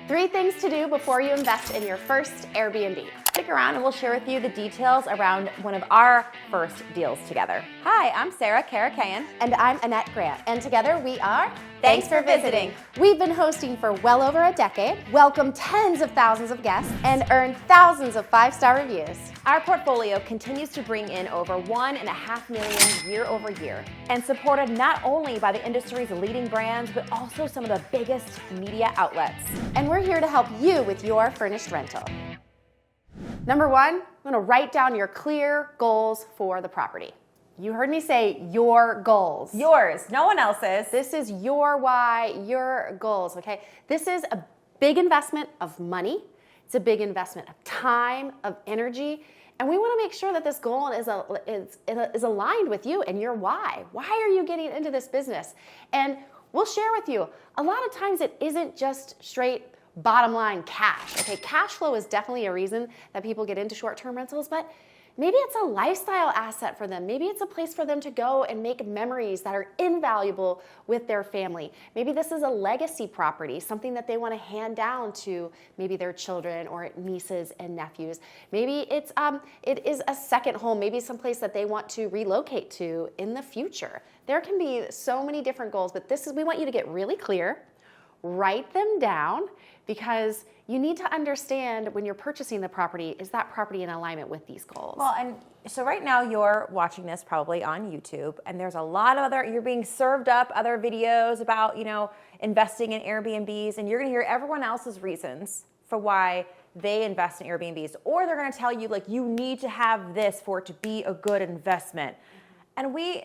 3 things to do before you invest in your first Airbnb. Stick around and we'll share with you the details around one of our first deals together. Hi, I'm Sarah Karakayan. And I'm Annette Grant. And together we are Thanks for visiting. We've been hosting for well over a decade, welcomed tens of thousands of guests, and earned thousands of 5-star reviews. Our portfolio continues to bring in over $1.5 million year over year, and supported not only by the industry's leading brands, but also some of the biggest media outlets. And we're here to help you with your furnished rental. Number 1, I'm gonna write down your clear goals for the property. You heard me say your goals. Yours, no one else's. This is your why, your goals, okay? This is a big investment of money. It's a big investment of time, of energy, and we wanna make sure that this goal is aligned with you and your why. Why are you getting into this business? And we'll share with you, a lot of times it isn't just straight bottom line cash, okay? Cash flow is definitely a reason that people get into short-term rentals, but maybe it's a lifestyle asset for them. Maybe it's a place for them to go and make memories that are invaluable with their family. Maybe this is a legacy property, something that they want to hand down to maybe their children or nieces and nephews. Maybe it is a second home, maybe someplace that they want to relocate to in the future. There can be so many different goals, but we want you to get really clear, write them down, because you need to understand when you're purchasing the property, is that property in alignment with these goals? Well, and so right now you're watching this probably on YouTube, and there's a lot of you're being served up other videos about, investing in Airbnbs, and you're gonna hear everyone else's reasons for why they invest in Airbnbs, or they're gonna tell you you need to have this for it to be a good investment. And we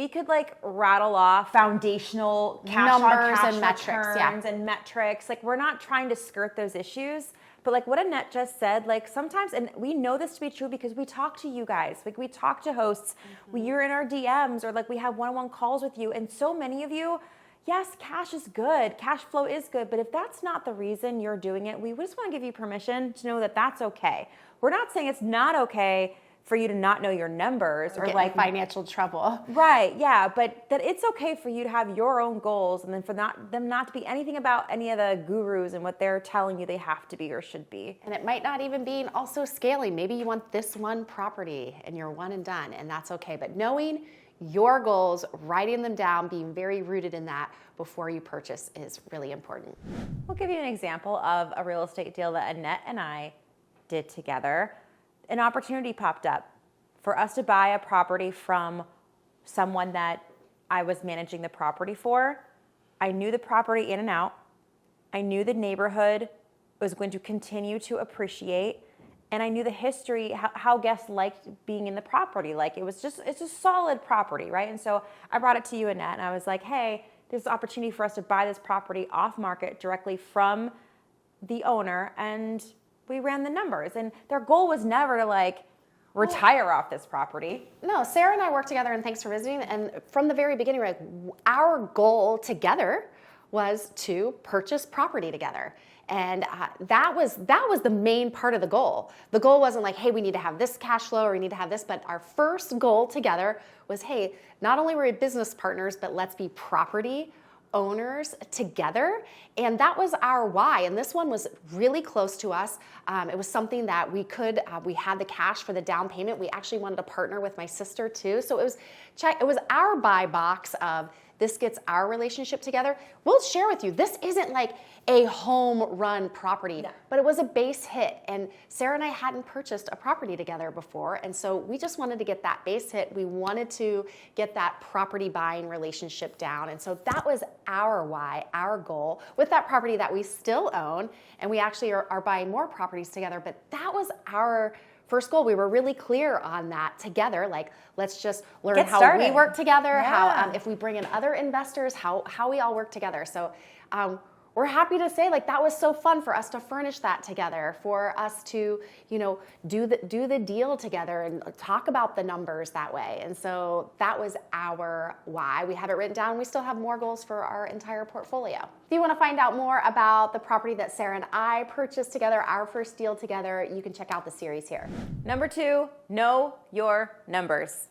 could rattle off foundational cash numbers on and cash metrics, and metrics. We're not trying to skirt those issues, but what Annette just said, sometimes, and we know this to be true because we talk to you guys, we talk to hosts, you're in our DMs, or we have one-on-one calls with you, and so many of you, yes, cash is good, cash flow is good, but if that's not the reason you're doing it, we just want to give you permission to know that that's okay. We're not saying it's not okay for you to not know your numbers or get in financial trouble. Right, yeah, but that it's okay for you to have your own goals, and then for them not to be anything about any of the gurus and what they're telling you they have to be or should be. And it might not even be also scaling. Maybe you want this one property and you're one and done, and that's okay. But knowing your goals, writing them down, being very rooted in that before you purchase is really important. We'll give you an example of a real estate deal that Annette and I did together. An opportunity popped up for us to buy a property from someone that I was managing the property for. I knew the property in and out. I knew the neighborhood was going to continue to appreciate, and I knew the history, how guests liked being in the property. It's a solid property, right? And so I brought it to you, Annette, and I was like, hey, there's an opportunity for us to buy this property off market directly from the owner, and we ran the numbers, and their goal was never to retire off this property. No, Sarah and I worked together, and thanks for visiting. And from the very beginning, our goal together was to purchase property together. And that was the main part of the goal. The goal wasn't hey, we need to have this cash flow or we need to have this, but our first goal together was, hey, not only were we business partners, but let's be property owners together. And that was our why. And this one was really close to us. It was something that we had the cash for the down payment. We actually wanted to partner with my sister too. So it was our buy box of this gets our relationship together. We'll share with you, this isn't a home run property, but it was a base hit. And Sarah and I hadn't purchased a property together before. And so we just wanted to get that base hit. We wanted to get that property buying relationship down. And so that was our why, our goal with that property that we still own. And we actually are buying more properties together, but that was our first goal. We were really clear on that together. Let's just learn how we work together, how if we bring in other investors, how we all work together. So we're happy to say that was so fun for us to furnish that together, for us to do the deal together and talk about the numbers that way. And so that was our why. We have it written down. We still have more goals for our entire portfolio. If you want to find out more about the property that Sarah and I purchased together, our first deal together, you can check out the series here. Number 2, know your numbers.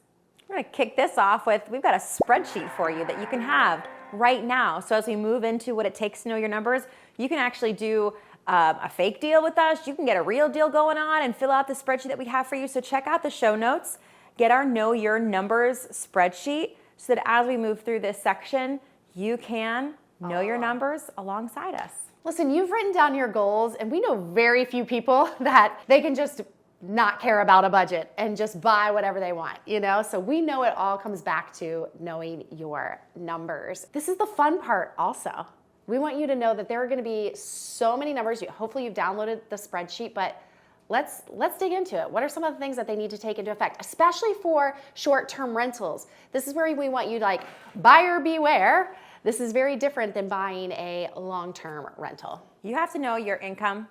We're going to kick this off with, we've got a spreadsheet for you that you can have right now. So as we move into what it takes to know your numbers, you can actually do a fake deal with us. You can get a real deal going on and fill out the spreadsheet that we have for you. So check out the show notes, get our Know Your Numbers spreadsheet so that as we move through this section, you can know your numbers alongside us. Listen, you've written down your goals, and we know very few people that they can just not care about a budget and just buy whatever they want, you know? So we know it all comes back to knowing your numbers. This is the fun part also. We want you to know that there are gonna be so many numbers. Hopefully you've downloaded the spreadsheet, but let's dig into it. What are some of the things that they need to take into effect, especially for short-term rentals? This is where we want you to like buyer beware. This is very different than buying a long-term rental. You have to know your income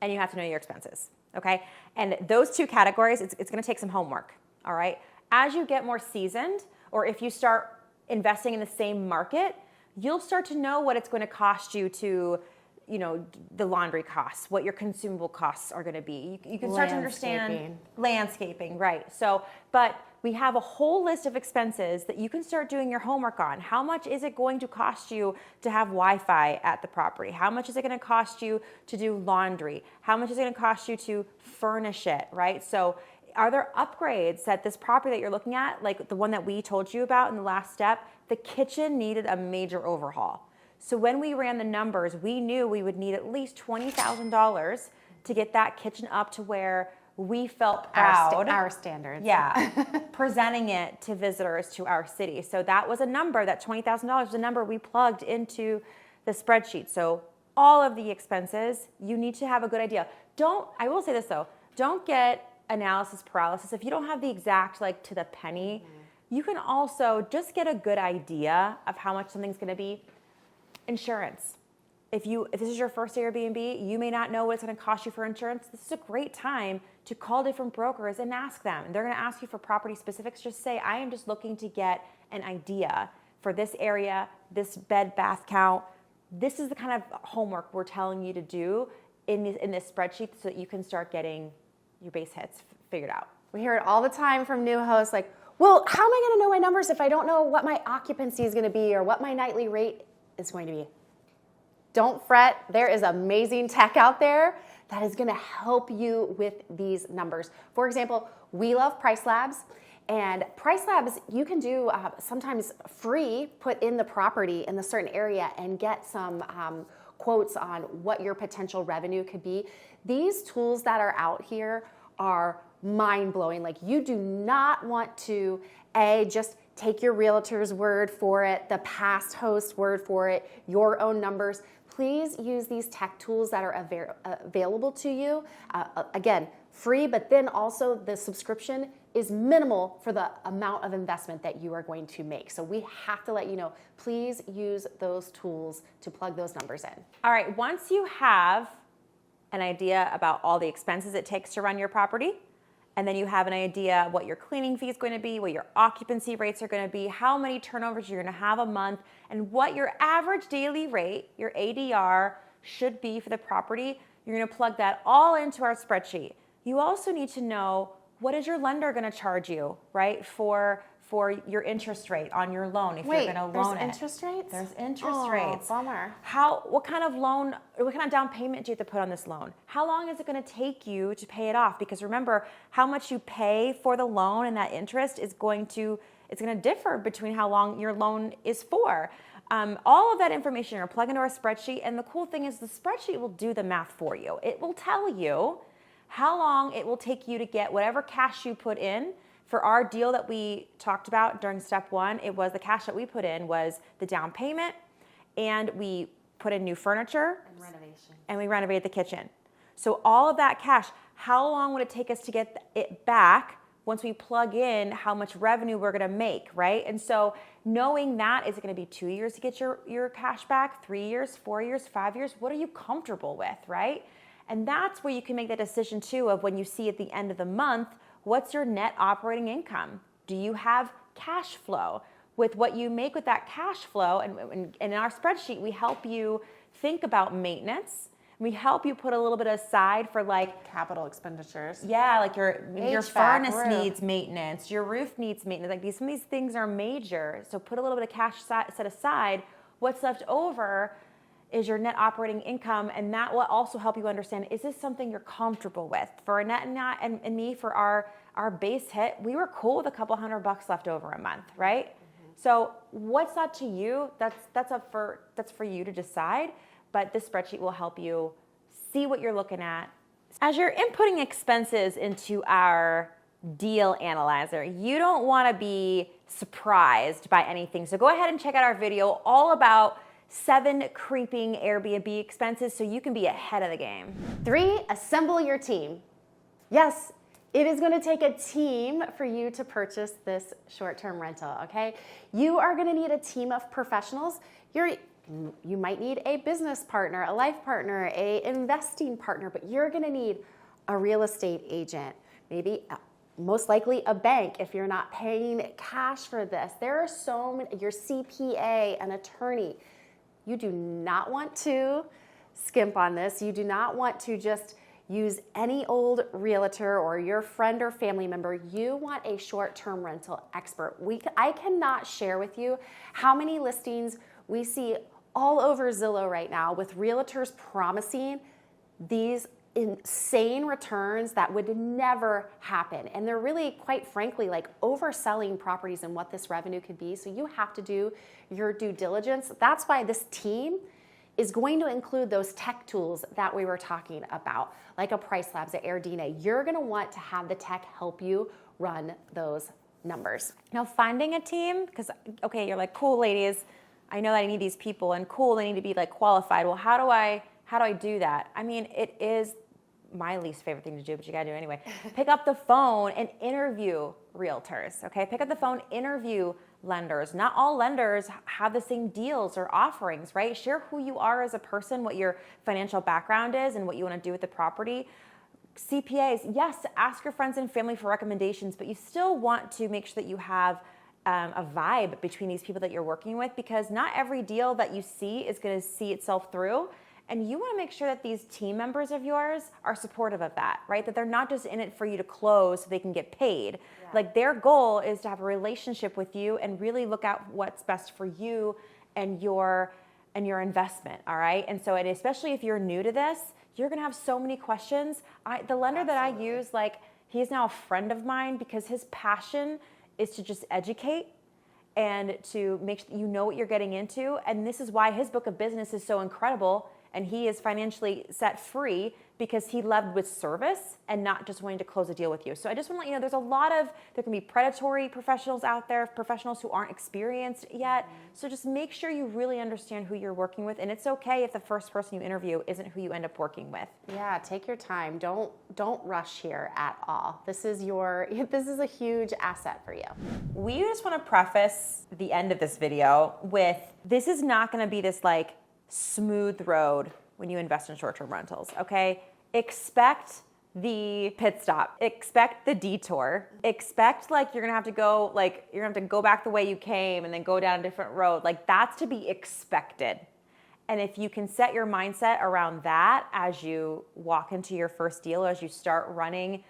and you have to know your expenses, okay? And those two categories, it's gonna take some homework, all right? As you get more seasoned, or if you start investing in the same market, you'll start to know what it's gonna cost you to, you know, the laundry costs, what your consumable costs are gonna be. You can start to understand landscaping, right? So, but we have a whole list of expenses that you can start doing your homework on. How much is it going to cost you to have Wi-Fi at the property? How much is it going to cost you to do laundry? How much is it going to cost you to furnish it, right? So are there upgrades at this property that you're looking at, like the one that we told you about in the last step? The kitchen needed a major overhaul. So when we ran the numbers, we knew we would need at least $20,000 to get that kitchen up to where we felt proud. Our standards. Yeah, presenting it to visitors to our city. So that was a number, that $20,000 was a number we plugged into the spreadsheet. So all of the expenses, you need to have a good idea. I will say this though, don't get analysis paralysis. If you don't have the exact, like to the penny, you can also just get a good idea of how much something's gonna be. Insurance. If this is your first Airbnb, you may not know what it's going to cost you for insurance. This is a great time to call different brokers and ask them. And they're going to ask you for property specifics. Just say, I am just looking to get an idea for this area, this bed bath count. This is the kind of homework we're telling you to do in this spreadsheet so that you can start getting your base hits figured out. We hear it all the time from new hosts like, well, how am I going to know my numbers if I don't know what my occupancy is going to be or what my nightly rate is going to be? Don't fret, there is amazing tech out there that is gonna help you with these numbers. For example, we love Price Labs, and Price Labs, you can do sometimes free, put in the property in the certain area and get some quotes on what your potential revenue could be. These tools that are out here are mind-blowing. Like, you do not want to, just take your realtor's word for it, the past host word for it, your own numbers. Please use these tech tools that are available to you. Again, free, but then also the subscription is minimal for the amount of investment that you are going to make. So we have to let you know, please use those tools to plug those numbers in. All right, once you have an idea about all the expenses it takes to run your property, and then you have an idea what your cleaning fee is going to be, what your occupancy rates are going to be, how many turnovers you're going to have a month, and what your average daily rate, your ADR, should be for the property, you're going to plug that all into our spreadsheet. You also need to know, what is your lender going to charge you, right, for your interest rate on your loan if you're going to loan it. There's interest rates? There's interest rates. Bummer. What kind of down payment do you have to put on this loan? How long is it going to take you to pay it off? Because remember, how much you pay for the loan and that interest is going to differ between how long your loan is for. All of that information you're plug into our spreadsheet, and the cool thing is the spreadsheet will do the math for you. It will tell you how long it will take you to get whatever cash you put in. For our deal that we talked about during step one, it was the cash that we put in was the down payment, and we put in new furniture and renovation, and we renovated the kitchen. So all of that cash, how long would it take us to get it back once we plug in how much revenue we're gonna make, right? And so knowing that, is it gonna be 2 years to get your cash back, 3 years, 4 years, 5 years? What are you comfortable with, right? And that's where you can make that decision too of when you see at the end of the month, what's your net operating income? Do you have cash flow? With what you make with that cash flow, and in our spreadsheet, we help you think about maintenance. We help you put a little bit aside for like capital expenditures. yeah, like your HVAC, furnace roof. needs maintenance, your roof needs maintenance. Like some of these things are major. So put a little bit of cash set aside. What's left over is your net operating income, and that will also help you understand, is this something you're comfortable with? For Annette and me, for our base hit, we were cool with a couple $100 left over a month, right? So what's that to you? That's for you to decide, but this spreadsheet will help you see what you're looking at. As you're inputting expenses into our deal analyzer, you don't want to be surprised by anything. So go ahead and check out our video all about 7 creeping Airbnb expenses so you can be ahead of the game. 3, assemble your team. Yes, it is going to take a team for you to purchase this short-term rental, okay? You are going to need a team of professionals. You might need a business partner, a life partner, a investing partner, but you're going to need a real estate agent, maybe most likely a bank if you're not paying cash for this. There are so many, your CPA, an attorney. You do not want to skimp on this. You do not want to just use any old realtor or your friend or family member. You want a short-term rental expert. I cannot share with you how many listings we see all over Zillow right now with realtors promising these insane returns that would never happen. And they're really, quite frankly, like overselling properties and what this revenue could be. So you have to do your due diligence. That's why this team is going to include those tech tools that we were talking about, like a Price Labs, at AirDNA. You're gonna want to have the tech help you run those numbers. Now finding a team, because okay, you're like, cool ladies, I know that I need these people, and cool, they need to be like qualified. Well, how do I do that? I mean, it is my least favorite thing to do, but you gotta do it anyway. Pick up the phone and interview realtors, okay? Pick up the phone, interview lenders. Not all lenders have the same deals or offerings, right? Share who you are as a person, what your financial background is, and what you wanna do with the property. CPAs, yes, ask your friends and family for recommendations, but you still want to make sure that you have a vibe between these people that you're working with, because not every deal that you see is gonna see itself through. And you want to make sure that these team members of yours are supportive of that, right? That they're not just in it for you to close so they can get paid. Yeah. Like their goal is to have a relationship with you and really look out what's best for you and your investment, all right? And so, especially if you're new to this, you're going to have so many questions. The lender that I use, like, he's now a friend of mine because his passion is to just educate and to make sure that you know what you're getting into. And this is why his book of business is so incredible. And he is financially set free because he led with service and not just wanting to close a deal with you. So I just want to let you know, there can be predatory professionals out there, professionals who aren't experienced yet. So just make sure you really understand who you're working with. And it's okay if the first person you interview isn't who you end up working with. Yeah, take your time. Don't rush here at all. This is a huge asset for you. We just want to preface the end of this video with, this is not going to be this like smooth road when you invest in short-term rentals, okay? Expect the pit stop, expect the detour, expect like you're gonna have to go back the way you came and then go down a different road. Like that's to be expected. And if you can set your mindset around that as you walk into your first deal, as you start running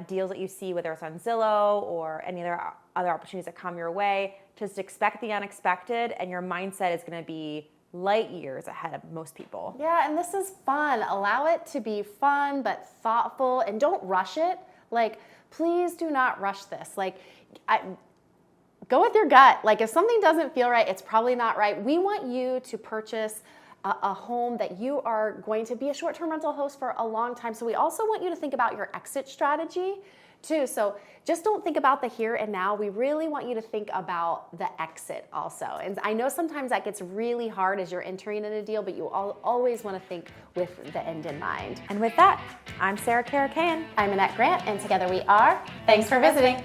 deals that you see, whether it's on Zillow or any other opportunities that come your way, just expect the unexpected, and your mindset is gonna be light years ahead of most people. Yeah, and this is fun. Allow it to be fun but thoughtful, and don't rush it. Like, please do not rush this. Like, go with your gut. Like, if something doesn't feel right, it's probably not right. We want you to purchase a home that you are going to be a short-term rental host for a long time. So we also want you to think about your exit strategy too. So just don't think about the here and now. We really want you to think about the exit also. And I know sometimes that gets really hard as you're entering in a deal, but you always want to think with the end in mind. And with that, I'm Sarah Karakayan. I'm Annette Grant, and together we are Thanks for Visiting.